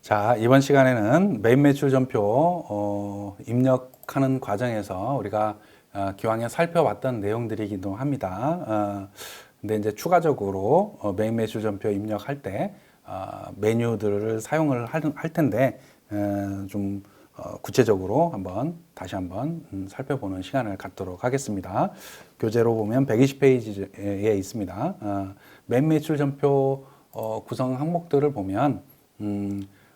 자, 이번 시간에는 메인 매출 전표 입력하는 과정에서 우리가 기왕에 살펴봤던 내용들이기도 합니다. 근데 이제 추가적으로 메인 매출 전표 입력할 때 메뉴들을 사용을 할 텐데 좀 구체적으로 다시 한번 살펴보는 시간을 갖도록 하겠습니다. 교재로 보면 120페이지에 있습니다. 메인 매출 전표 구성 항목들을 보면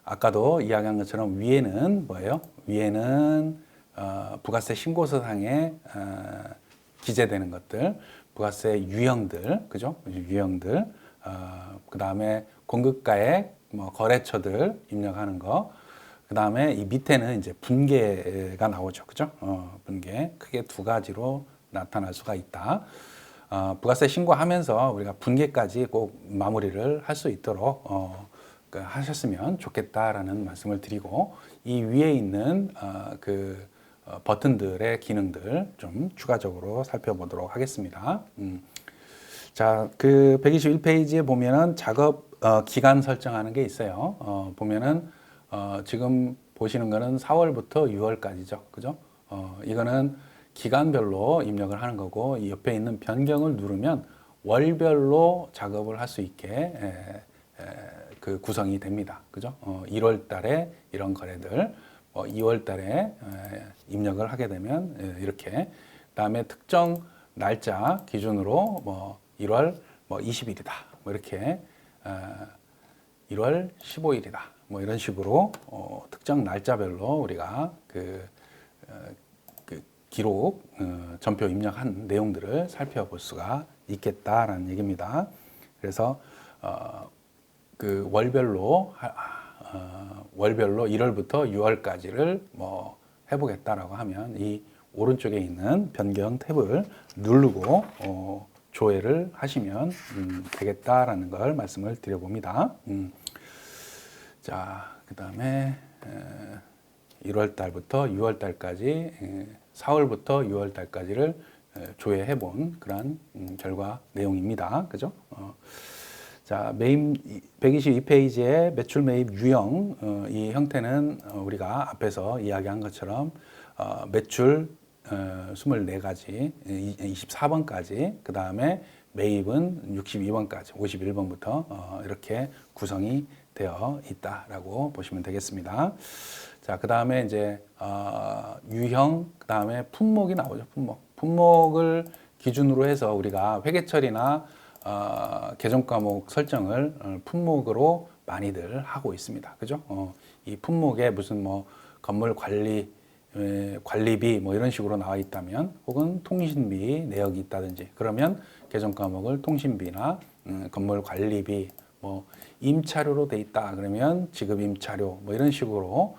아까도 이야기한 것처럼 위에는 뭐예요? 위에는 부가세 신고서상에 기재되는 것들, 부가세 유형들, 그죠? 유형들, 그 다음에 공급가액, 뭐 거래처들 입력하는 거, 그 다음에 이 밑에는 이제 분계가 나오죠, 그죠? 분계 크게 두 가지로 나타날 수가 있다. 부가세 신고하면서 우리가 분계까지 꼭 마무리를 할 수 있도록 하셨으면 좋겠다라는 말씀을 드리고, 이 위에 있는 버튼들의 기능들 좀 추가적으로 살펴보도록 하겠습니다. 자, 그 121페이지에 보면은 작업 기간 설정하는 게 있어요. 보면은 지금 보시는 거는 4월부터 6월까지죠, 그죠? 이거는 기간별로 입력을 하는 거고, 이 옆에 있는 변경을 누르면 월별로 작업을 할 수 있게 그 구성이 됩니다. 그죠? 1월 달에 이런 거래들, 2월 달에 입력을 하게 되면 이렇게, 그다음에 특정 날짜 기준으로 1월 20일이다. 이렇게 1월 15일이다. 이런 식으로 특정 날짜별로 우리가 그 기록 전표 입력한 내용들을 살펴볼 수가 있겠다라는 얘기입니다. 그래서 그 월별로 1월부터 6월까지를 해보겠다라고 하면 이 오른쪽에 있는 변경 탭을 누르고 조회를 하시면 되겠다라는 걸 말씀을 드려봅니다. 자, 그 다음에 1월 달부터 6월 달까지, 4월부터 6월 달까지를 조회해 본 그런 결과 내용입니다. 그죠? 자, 122페이지의 매출 매입 유형, 이 형태는 우리가 앞에서 이야기한 것처럼 매출 24가지, 24번까지, 그 다음에 매입은 62번까지, 51번부터 이렇게 구성이 되어 있다라고 보시면 되겠습니다. 자, 그 다음에 이제 유형, 그 다음에 품목이 나오죠. 품목을 기준으로 해서 우리가 회계처리나 계정 과목 설정을 품목으로 많이들 하고 있습니다. 그죠? 이 품목에 무슨 건물 관리비 이런 식으로 나와 있다면, 혹은 통신비 내역이 있다든지, 그러면 계정 과목을 통신비나 건물 관리비, 임차료로 돼 있다 그러면 지급 임차료 이런 식으로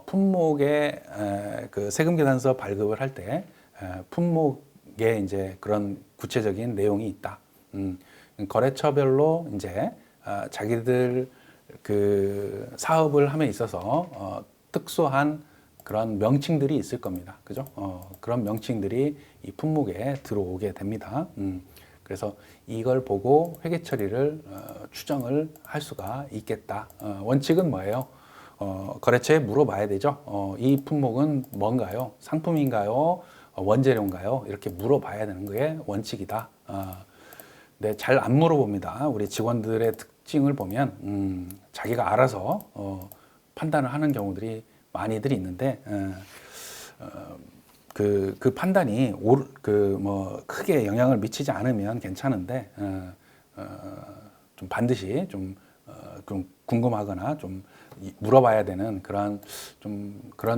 품목에 그 세금 계산서 발급을 할 때 품목에 이제 그런 구체적인 내용이 있다. 거래처별로 이제 자기들 그 사업을 함에 있어서 특수한 그런 명칭들이 있을 겁니다. 그죠? 그런 명칭들이 이 품목에 들어오게 됩니다. 그래서 이걸 보고 회계 처리를 추정을 할 수가 있겠다. 원칙은 뭐예요? 거래처에 물어봐야 되죠. 이 품목은 뭔가요? 상품인가요? 원재료인가요? 이렇게 물어봐야 되는 게 원칙이다. 네, 잘 안 물어봅니다. 우리 직원들의 특징을 보면 자기가 알아서 판단을 하는 경우들이 많이들 있는데, 그 판단이 크게 영향을 미치지 않으면 괜찮은데, 좀 반드시 좀 궁금하거나 좀 물어봐야 되는 그런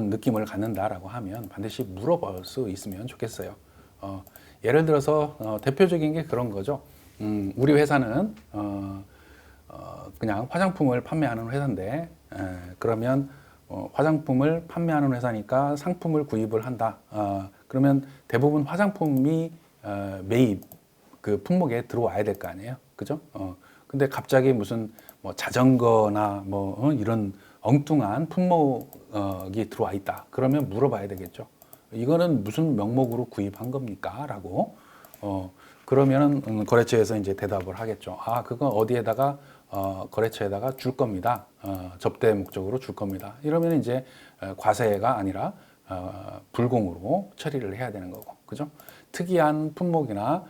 느낌을 갖는다라고 하면 반드시 물어볼 수 있으면 좋겠어요. 예를 들어서 대표적인 게 그런 거죠. 우리 회사는 그냥 화장품을 판매하는 회사인데, 그러면 화장품을 판매하는 회사니까 상품을 구입을 한다. 그러면 대부분 화장품이 매입 그 품목에 들어와야 될 거 아니에요, 그죠? 근데 갑자기 무슨 자전거나 이런 엉뚱한 품목이 들어와 있다. 그러면 물어봐야 되겠죠. 이거는 무슨 명목으로 구입한 겁니까? 라고 그러면은 거래처에서 이제 대답을 하겠죠. 아, 그건 어디에다가 거래처에다가 줄 겁니다. 접대 목적으로 줄 겁니다. 이러면 이제 과세가 아니라 불공으로 처리를 해야 되는 거고, 그죠? 특이한 품목이나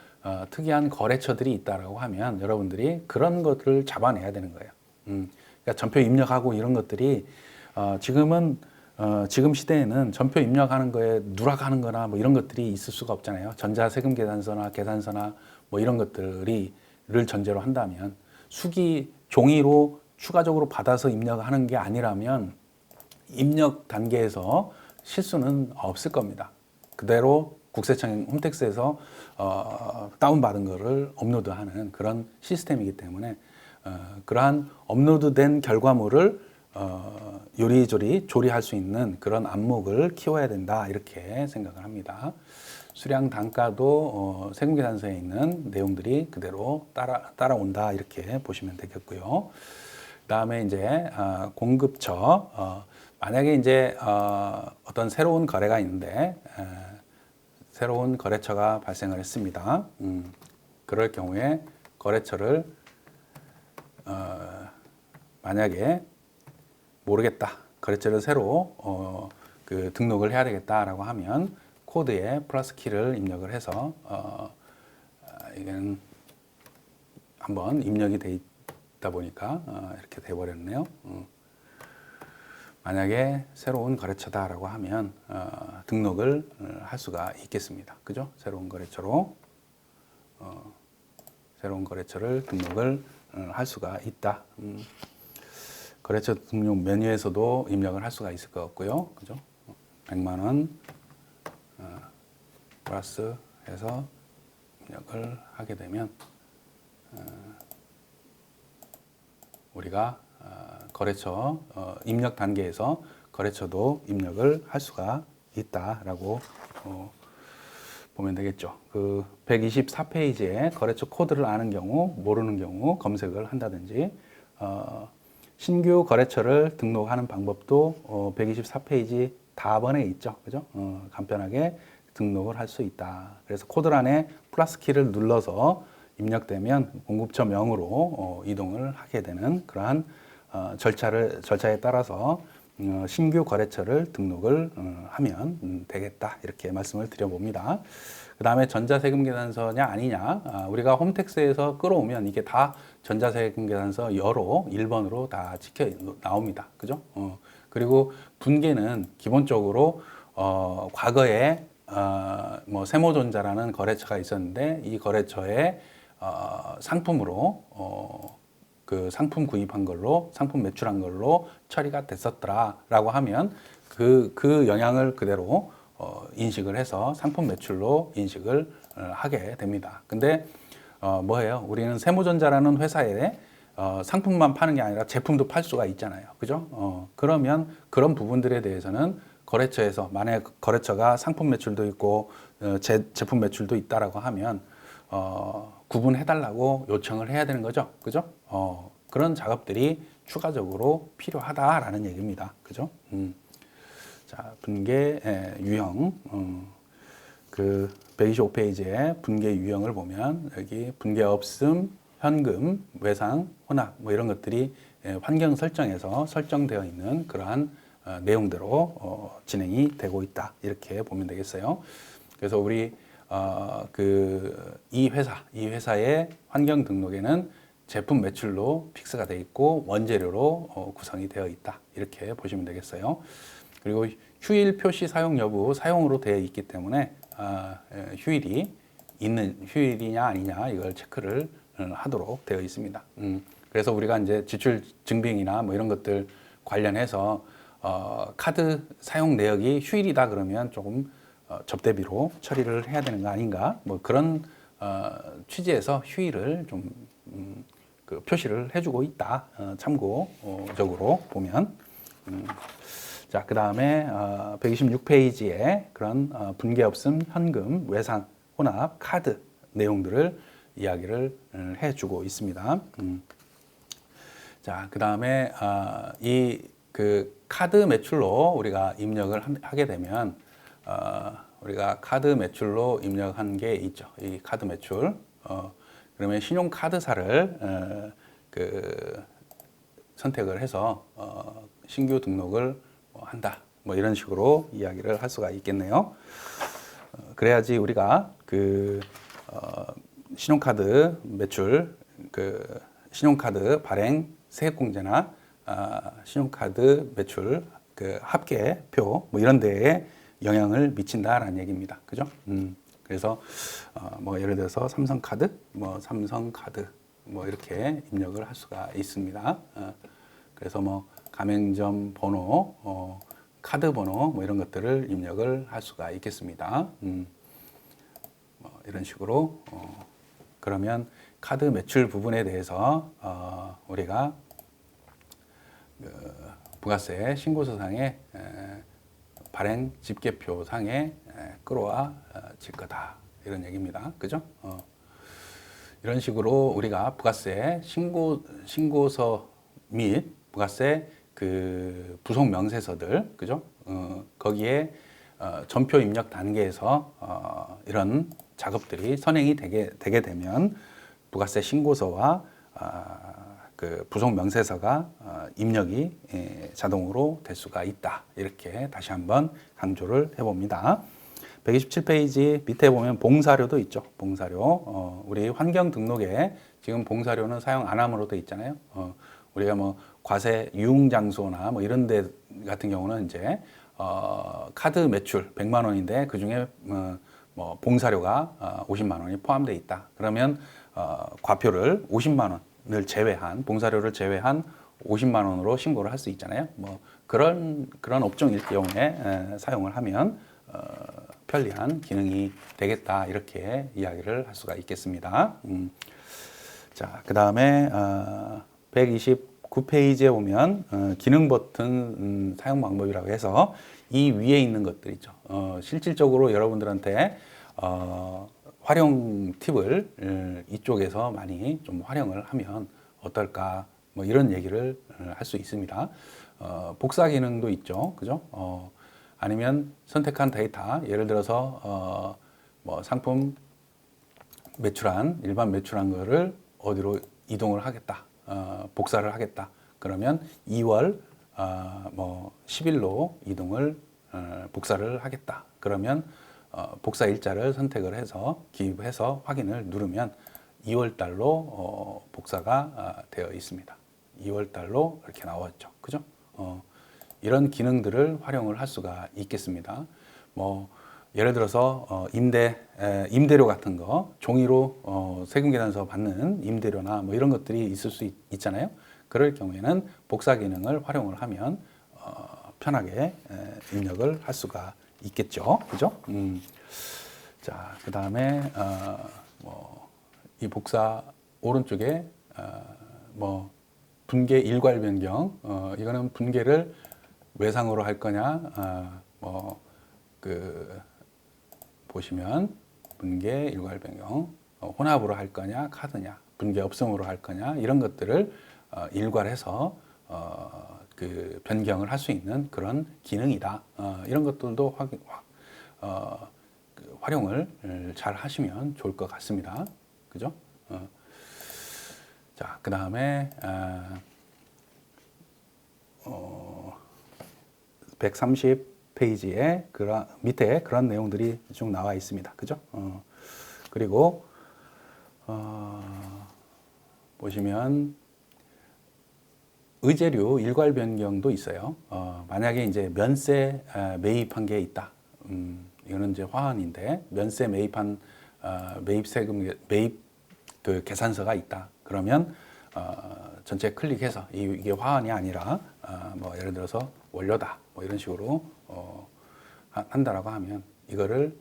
특이한 거래처들이 있다라고 하면 여러분들이 그런 것들을 잡아내야 되는 거예요. 그러니까 전표 입력하고 이런 것들이 지금은 지금 시대에는 전표 입력하는 거에 누락하는 거나 뭐 이런 것들이 있을 수가 없잖아요. 전자세금 계산서나 계산서나 뭐 이런 것들을 전제로 한다면 수기 종이로 추가적으로 받아서 입력하는 게 아니라면 입력 단계에서 실수는 없을 겁니다. 그대로 국세청 홈택스에서 다운받은 거를 업로드하는 그런 시스템이기 때문에 그러한 업로드된 결과물을 요리조리 조리할 수 있는 그런 안목을 키워야 된다 이렇게 생각을 합니다. 수량 단가도 세금계산서에 있는 내용들이 그대로 따라온다 이렇게 보시면 되겠고요. 그다음에 이제 공급처 만약에 이제 어떤 새로운 거래가 있는데 새로운 거래처가 발생을 했습니다. 그럴 경우에 거래처를 만약에 모르겠다. 거래처를 새로 그 등록을 해야 되겠다라고 하면 코드에 플러스 키를 입력을 해서 이건 한번 입력이 돼 있다 보니까 이렇게 돼 버렸네요. 만약에 새로운 거래처다라고 하면 등록을 할 수가 있겠습니다. 그죠? 새로운 거래처로 새로운 거래처를 등록을 할 수가 있다. 거래처 등록 메뉴에서도 입력을 할 수가 있을 것 같고요. 그죠? 100만 원 플러스 해서 입력을 하게 되면 우리가 거래처 입력 단계에서 거래처도 입력을 할 수가 있다라고 보면 되겠죠. 그 124페이지에 거래처 코드를 아는 경우, 모르는 경우 검색을 한다든지 신규 거래처를 등록하는 방법도 124페이지 다번에 있죠. 그죠? 간편하게 등록을 할 수 있다. 그래서 코드란에 플러스 키를 눌러서 입력되면 공급처 명으로 이동을 하게 되는 그러한 절차에 따라서 신규 거래처를 등록을 하면 되겠다. 이렇게 말씀을 드려봅니다. 그 다음에 전자세금계산서냐 아니냐. 우리가 홈택스에서 끌어오면 이게 다 전자세금계산서 여로 1번으로 다 찍혀 나옵니다. 그죠? 그리고 분계는 기본적으로 과거에 뭐 세모전자라는 거래처가 있었는데 이 거래처의 상품으로 그 상품 구입한 걸로 상품 매출한 걸로 처리가 됐었더라라고 하면 그 영향을 그대로 인식을 해서 상품 매출로 인식을 하게 됩니다. 근데 뭐예요? 우리는 세모전자라는 회사에 상품만 파는 게 아니라 제품도 팔 수가 있잖아요. 그죠? 그러면 그런 부분들에 대해서는 거래처에서 만약 거래처가 상품 매출도 있고 제품 매출도 있다라고 하면 구분해달라고 요청을 해야 되는 거죠. 그죠? 그런 작업들이 추가적으로 필요하다라는 얘기입니다. 그죠? 자, 분계 유형. 그 125페이지에 분계 유형을 보면 여기 분계 없음, 현금, 외상, 혼합 뭐 이런 것들이 환경 설정에서 설정되어 있는 그러한 내용대로 진행이 되고 있다. 이렇게 보면 되겠어요. 그래서 우리 이 회사의 환경 등록에는 제품 매출로 픽스가 되어 있고 원재료로 구성이 되어 있다. 이렇게 보시면 되겠어요. 그리고 휴일 표시 사용 여부 사용으로 되어 있기 때문에 휴일이냐 아니냐 이걸 체크를 하도록 되어 있습니다. 그래서 우리가 이제 지출 증빙이나 뭐 이런 것들 관련해서 카드 사용 내역이 휴일이다 그러면 조금 접대비로 처리를 해야 되는 거 아닌가 뭐 그런 취지에서 휴일을 좀 그 표시를 해주고 있다. 참고적으로 보면 자, 그 다음에 126페이지에 그런 분계 없음, 현금, 외상, 혼합, 카드 내용들을 이야기를 해주고 있습니다. 자, 그 다음에 이 그 카드 매출로 우리가 입력을 하게 되면 우리가 카드 매출로 입력한 게 있죠. 이 카드 매출. 그러면 신용카드사를 선택을 해서 신규 등록을 한다. 뭐 이런 식으로 이야기를 할 수가 있겠네요. 그래야지 우리가 신용카드 매출, 신용카드 발행 세액공제나 신용카드 매출 합계표 뭐 이런 데에 영향을 미친다라는 얘기입니다. 그죠? 그래서 뭐 예를 들어서 삼성카드, 뭐 삼성카드 뭐 이렇게 입력을 할 수가 있습니다. 그래서 뭐 가맹점 번호, 카드 번호 뭐 이런 것들을 입력을 할 수가 있겠습니다. 뭐 이런 식으로 그러면 카드 매출 부분에 대해서 우리가 부가세 신고서상에 발행 집계표상에 끌어와 질 거다 이런 얘기입니다. 그죠? 이런 식으로 우리가 부가세 신고서 및 부가세 부속 명세서들, 그죠? 거기에 전표 입력 단계에서 이런 작업들이 선행이 되게 되면 부가세 신고서와 부속 명세서가 입력이 자동으로 될 수가 있다. 이렇게 다시 한번 강조를 해봅니다. 127페이지 밑에 보면 봉사료도 있죠. 봉사료. 우리 환경 등록에 지금 봉사료는 사용 안 함으로 돼 있잖아요. 우리가 뭐 과세 유흥 장소나 뭐 이런 데 같은 경우는 이제 카드 매출 100만 원인데 그 중에 뭐 봉사료가 50만 원이 포함되어 있다. 그러면 과표를 50만 원을 제외한 봉사료를 제외한 50만 원으로 신고를 할 수 있잖아요. 뭐 그런 업종일 경우에 사용을 하면 편리한 기능이 되겠다 이렇게 이야기를 할 수가 있겠습니다. 자, 그 다음에 129페이지에 보면 기능 버튼 사용 방법이라고 해서 이 위에 있는 것들 있죠. 실질적으로 여러분들한테 활용 팁을 이쪽에서 많이 좀 활용을 하면 어떨까 뭐 이런 얘기를 할 수 있습니다. 복사 기능도 있죠. 그죠? 아니면 선택한 데이터, 예를 들어서 뭐 상품 매출한 일반 매출한 거를 어디로 이동을 하겠다, 복사를 하겠다. 그러면 2월 뭐 10일로 이동을 복사를 하겠다. 그러면 복사 일자를 선택을 해서 기입해서 확인을 누르면 2월 달로 복사가 되어 있습니다. 2월 달로 이렇게 나왔죠. 그죠? 이런 기능들을 활용을 할 수가 있겠습니다. 뭐 예를 들어서 임대료 같은 거 종이로 세금계산서 받는 임대료나 뭐 이런 것들이 있을 수 있잖아요. 그럴 경우에는 복사 기능을 활용을 하면 편하게 입력을 할 수가 있겠죠. 그죠? 자, 그 다음에 뭐 이 복사 오른쪽에 뭐 분계 일괄 변경, 이거는 분계를 외상으로 할 거냐, 보시면 분계 일괄 변경, 혼합으로 할 거냐, 카드냐, 분계 없음으로 할 거냐 이런 것들을 일괄해서 변경을 할 수 있는 그런 기능이다. 이런 것들도 활용을 잘 하시면 좋을 것 같습니다. 그죠? 자, 그 다음에 130페이지에 밑에 그런 내용들이 쭉 나와 있습니다. 그죠? 그리고 보시면 의제류 일괄 변경도 있어요. 만약에 이제 면세 매입한 게 있다. 이거는 이제 화환인데 면세 매입한 매입 계산서가 있다. 그러면 전체 클릭해서 이게 화환이 아니라 뭐 예를 들어서 원료다. 뭐 이런 식으로 한다라고 하면 이거를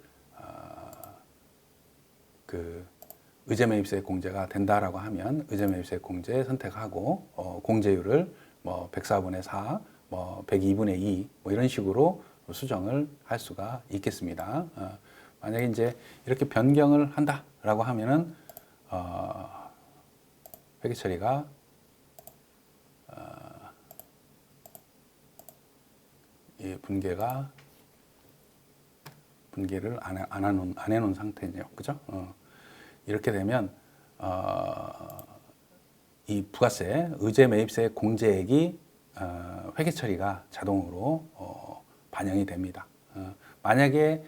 의제매입세 공제가 된다라고 하면 의제매입세 공제 선택하고 공제율을 뭐 104분의 4, 뭐 102분의 2, 뭐 이런 식으로 수정을 할 수가 있겠습니다. 만약에 이제 이렇게 변경을 한다라고 하면은 회계 처리가 이 분계가 분기를 안 해놓은 상태죠. 그죠? 이렇게 되면, 이 부가세, 의제 매입세 공제액이 회계 처리가 자동으로 반영이 됩니다. 만약에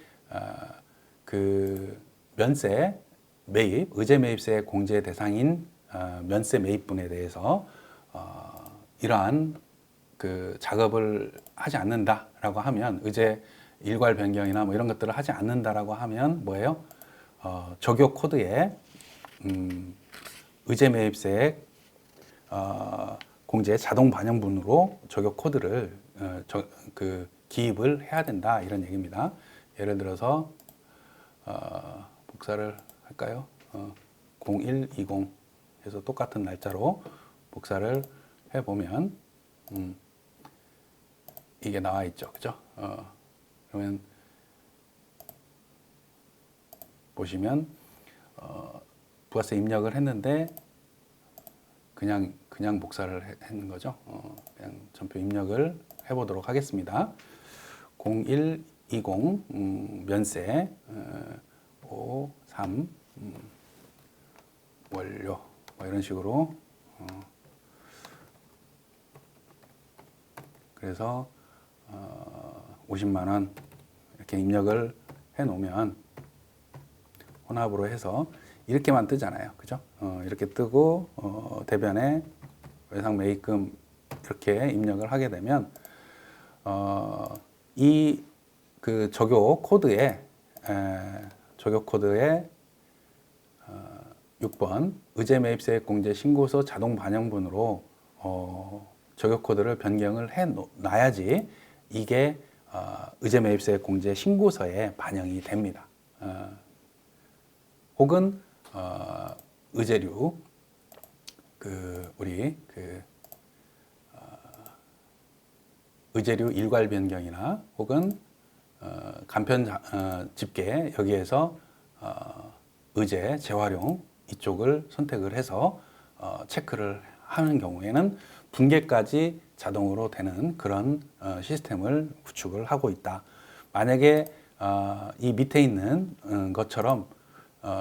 그 면세 매입, 의제 매입세 공제 대상인 면세 매입분에 대해서 이러한 그 작업을 하지 않는다라고 하면, 의제 일괄 변경이나 뭐 이런 것들을 하지 않는다라고 하면 뭐예요? 적용 코드에 의제 매입세 공제 자동 반영분으로 적용 코드를 기입을 해야 된다, 이런 얘기입니다. 예를 들어서 복사를 할까요? 0120 해서 똑같은 날짜로 복사를 해보면 이게 나와 있죠. 그죠? 그러면 보시면 부가세 입력을 했는데 그냥 복사를 했는 거죠. 그냥 전표 입력을 해보도록 하겠습니다. 0120 면세 53 완료, 뭐 이런 식으로. 그래서 50만 원 이렇게 입력을 해 놓으면 혼합으로 해서 이렇게만 뜨잖아요. 그죠? 이렇게 뜨고 대변에 외상 매입금 이렇게 입력을 하게 되면 이 그 적용 코드에 6번 의제 매입세 공제 신고서 자동 반영분으로 적용 코드를 변경을 해 놔야지 이게 의제 매입세 공제 신고서에 반영이 됩니다. 혹은 의제류 의제류 일괄 변경이나 혹은 간편 집계, 여기에서 의제 재활용 이쪽을 선택을 해서 체크를 하는 경우에는 분계까지 자동으로 되는 그런 시스템을 구축을 하고 있다. 만약에 이 밑에 있는 것처럼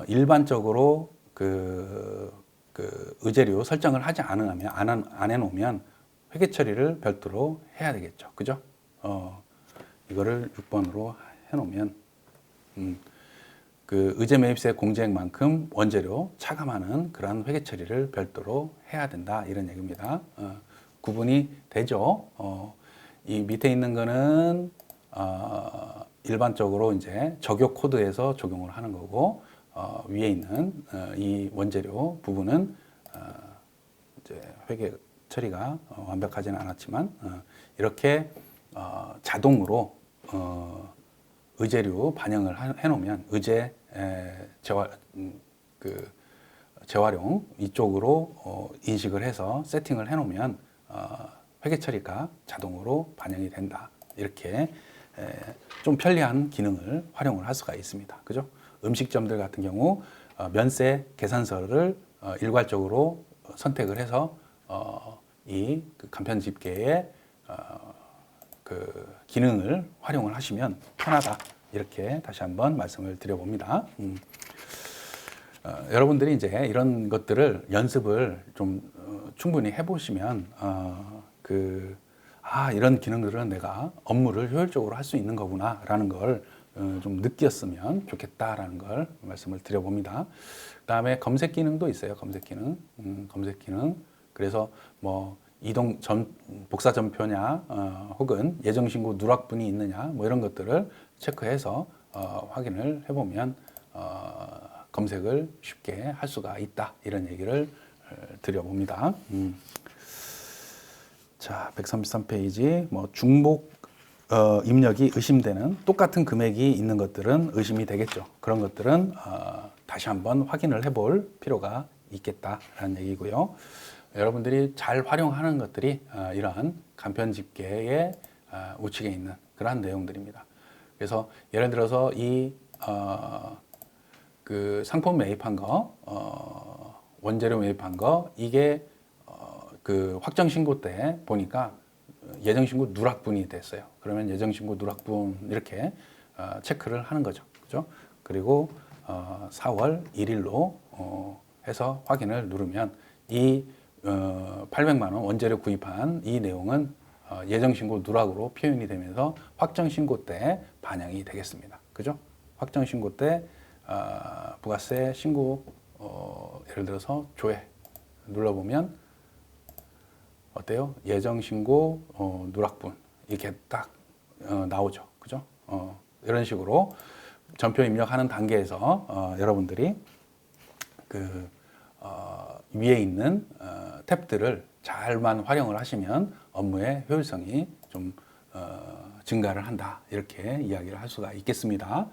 일반적으로 그 의제류 설정을 하지 않으면 안 해놓으면 회계 처리를 별도로 해야 되겠죠. 그죠? 이거를 6번으로 해놓으면 그 의제 매입세 공제액만큼 원재료 차감하는 그러한 회계 처리를 별도로 해야 된다, 이런 얘기입니다. 구분이 되죠. 이 밑에 있는 거는 일반적으로 이제 적용 코드에서 적용을 하는 거고, 위에 있는 이 원재료 부분은 이제 회계 처리가 완벽하지는 않았지만 이렇게 자동으로 의제류 반영을 해놓으면 의제 재활용 이쪽으로 인식을 해서 세팅을 해놓으면 회계 처리가 자동으로 반영이 된다. 이렇게 좀 편리한 기능을 활용을 할 수가 있습니다. 그죠? 음식점들 같은 경우 면세 계산서를 일괄적으로 선택을 해서 이 간편 집계의 그 기능을 활용을 하시면 편하다, 이렇게 다시 한번 말씀을 드려봅니다. 여러분들이 이제 이런 것들을 연습을 좀 충분히 해보시면 이런 기능들은 내가 업무를 효율적으로 할 수 있는 거구나라는 걸 좀 느꼈으면 좋겠다라는 걸 말씀을 드려봅니다. 그다음에 검색 기능도 있어요. 검색 기능, 검색 기능. 그래서 뭐 복사 전표냐, 혹은 예정 신고 누락분이 있느냐, 뭐 이런 것들을 체크해서 확인을 해보면 검색을 쉽게 할 수가 있다, 이런 얘기를 드려봅니다. 자, 133페이지 뭐 중복 입력이 의심되는 똑같은 금액이 있는 것들은 의심이 되겠죠. 그런 것들은 다시 한번 확인을 해볼 필요가 있겠다라는 얘기고요. 여러분들이 잘 활용하는 것들이 이러한 간편 집계의 우측에 있는 그러한 내용들입니다. 그래서 예를 들어서 그 상품 매입한 거, 원재료 매입한 거, 이게 그 확정 신고 때 보니까 예정 신고 누락분이 됐어요. 그러면 예정 신고 누락분 이렇게 체크를 하는 거죠. 그죠? 그리고 4월 1일로 해서 확인을 누르면 이 800만 원 원재료 구입한 이 내용은 예정 신고 누락으로 표현이 되면서 확정 신고 때 반영이 되겠습니다. 그죠? 확정 신고 때 부가세 신고 예를 들어서 조회 눌러보면 어때요? 예정 신고 누락분 이렇게 딱 나오죠. 그죠? 이런 식으로 전표 입력하는 단계에서 여러분들이 그 위에 있는 탭들을 잘만 활용을 하시면 업무의 효율성이 좀 증가를 한다 이렇게 이야기를 할 수가 있겠습니다.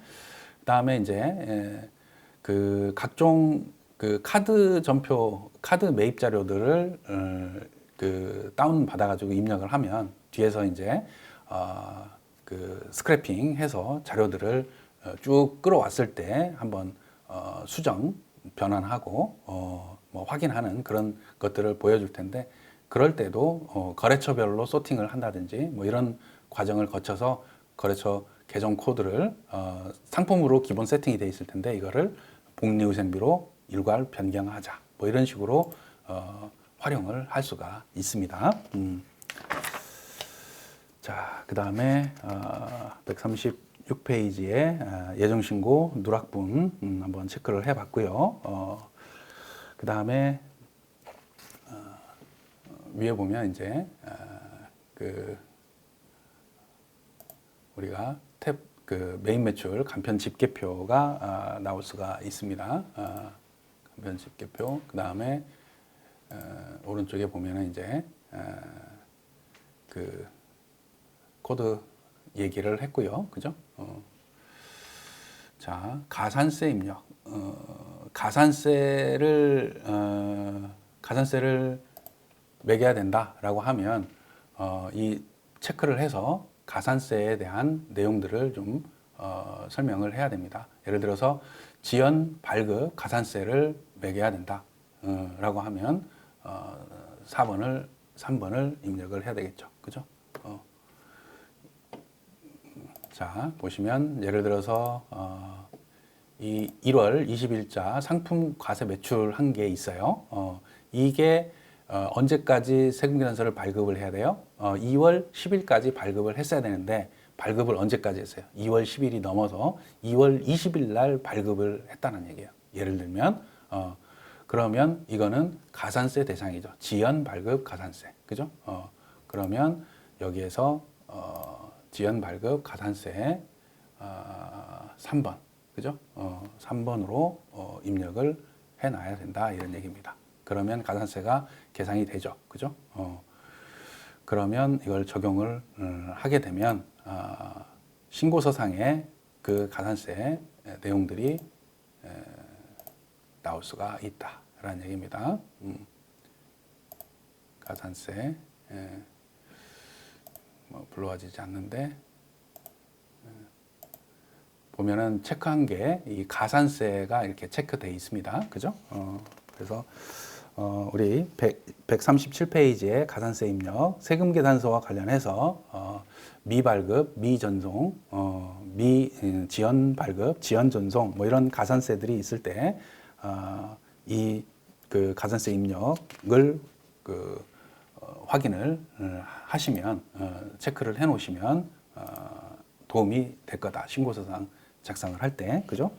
그다음에 이제 그 각종 그 카드 전표, 카드 매입 자료들을 그 다운 받아가지고 입력을 하면 뒤에서 이제 그 스크래핑해서 자료들을 쭉 끌어왔을 때 한번 수정 변환하고 뭐 확인하는 그런 것들을 보여줄 텐데 그럴 때도 거래처별로 소팅을 한다든지 뭐 이런 과정을 거쳐서 거래처 계정 코드를 상품으로 기본 세팅이 돼 있을 텐데 이거를 복리후생비로 일괄 변경하자 뭐 이런 식으로 활용을 할 수가 있습니다. 자, 그 다음에 136페이지에 예정신고 누락분 한번 체크를 해봤고요. 그 다음에 위에 보면 이제 그 우리가 탭 그 메인 매출 간편 집계표가 나올 수가 있습니다. 간편 집계표 그 다음에 오른쪽에 보면은 이제 그 코드 얘기를 했고요. 그죠? 자, 가산세 입력. 가산세를 매겨야 된다라고 하면 이 체크를 해서 가산세에 대한 내용들을 좀 설명을 해야 됩니다. 예를 들어서 지연 발급 가산세를 매겨야 된다라고 하면 3번을 입력을 해야 되겠죠. 그죠? 자, 보시면 예를 들어서 이 1월 20일자 상품 과세 매출한 게 있어요. 이게 언제까지 세금계산서를 발급을 해야 돼요? 2월 10일까지 발급을 했어야 되는데 발급을 언제까지 했어요? 2월 10일이 넘어서 2월 20일 날 발급을 했다는 얘기예요. 예를 들면 그러면 이거는 가산세 대상이죠. 지연 발급 가산세. 그죠? 그러면 여기에서 지연 발급 가산세 3번. 그죠? 3번으로 입력을 해 놔야 된다. 이런 얘기입니다. 그러면 가산세가 계산이 되죠. 그죠? 그러면 이걸 적용을 하게 되면 신고서상에 그 가산세 내용들이 나올 수가 있다라는 얘기입니다. 가산세 뭐 불러와지지 않는데 보면은 체크한 게 이 가산세가 이렇게 체크되어 있습니다. 그죠? 그래서 우리 137페이지에 가산세 입력, 세금계산서와 관련해서 미발급, 미전송, 지연 발급, 지연 전송 뭐 이런 가산세들이 있을 때 이 그 가산세 입력을 그 확인을 하시면 체크를 해 놓으시면 도움이 될 거다. 신고서상 작성을 할 때. 그죠?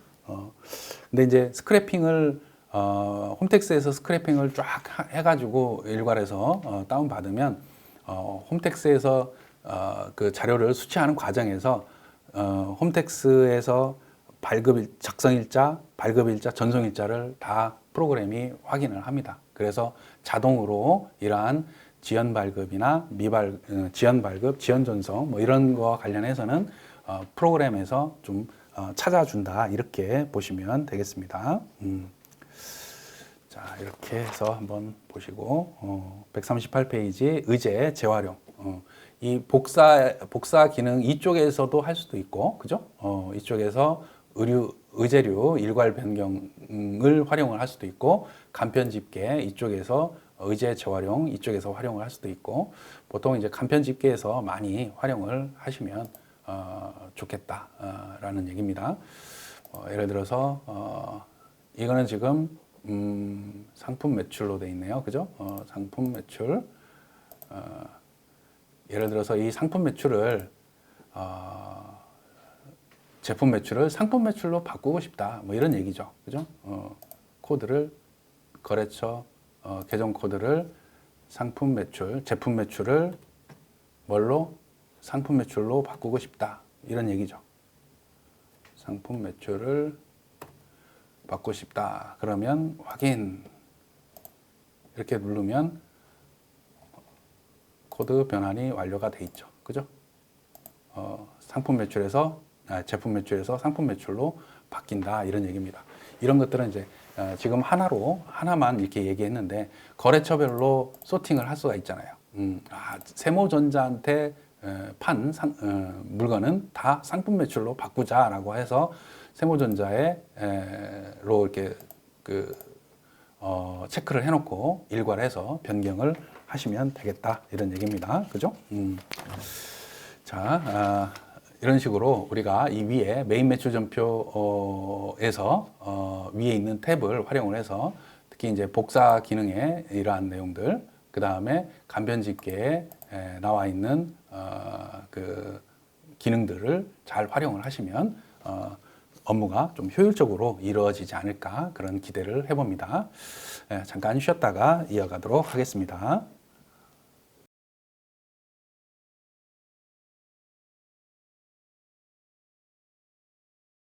근데 이제 스크래핑을 홈택스에서 스크래핑을 쫙 해가지고 일괄해서 다운받으면 홈택스에서 그 자료를 수취하는 과정에서 홈택스에서 작성일자, 발급일자, 전송일자를 다 프로그램이 확인을 합니다. 그래서 자동으로 이러한 지연 발급이나 지연 발급, 지연 전송 뭐 이런 거와 관련해서는 프로그램에서 좀 찾아준다 이렇게 보시면 되겠습니다. 자, 이렇게 해서 한번 보시고 138페이지 의제 재활용 이 복사 기능 이쪽에서도 할 수도 있고 그죠? 이쪽에서 의제류 일괄 변경을 활용을 할 수도 있고 간편 집계 이쪽에서 의제 재활용 이쪽에서 활용을 할 수도 있고 보통 이제 간편 집계에서 많이 활용을 하시면 좋겠다라는 얘기입니다. 예를 들어서 이거는 지금 상품 매출로 돼 있네요. 그죠? 상품 매출. 예를 들어서 이 상품 매출을 제품 매출을 상품 매출로 바꾸고 싶다. 뭐 이런 얘기죠. 그죠? 코드를 거래처 계정 코드를 상품 매출, 제품 매출을 뭘로? 상품 매출로 바꾸고 싶다. 이런 얘기죠. 상품 매출을 받고 싶다. 그러면 확인. 이렇게 누르면 코드 변환이 완료가 돼 있죠. 그죠? 상품 매출에서 제품 매출에서 상품 매출로 바뀐다. 이런 얘기입니다. 이런 것들은 이제 지금 하나만 이렇게 얘기했는데 거래처별로 소팅을 할 수가 있잖아요. 세모전자한테 판 물건은 다 상품 매출로 바꾸자라고 해서 세모전자로 이렇게 체크를 해놓고 일괄해서 변경을 하시면 되겠다 이런 얘기입니다. 그죠? 자, 이런 식으로 우리가 이 위에 메인 매출 전표에서 위에 있는 탭을 활용을 해서 특히 이제 복사 기능의 이러한 내용들, 그 다음에 간편 집계에 나와 있는 그 기능들을 잘 활용을 하시면 업무가 좀 효율적으로 이루어지지 않을까 그런 기대를 해봅니다. 잠깐 쉬었다가 이어가도록 하겠습니다.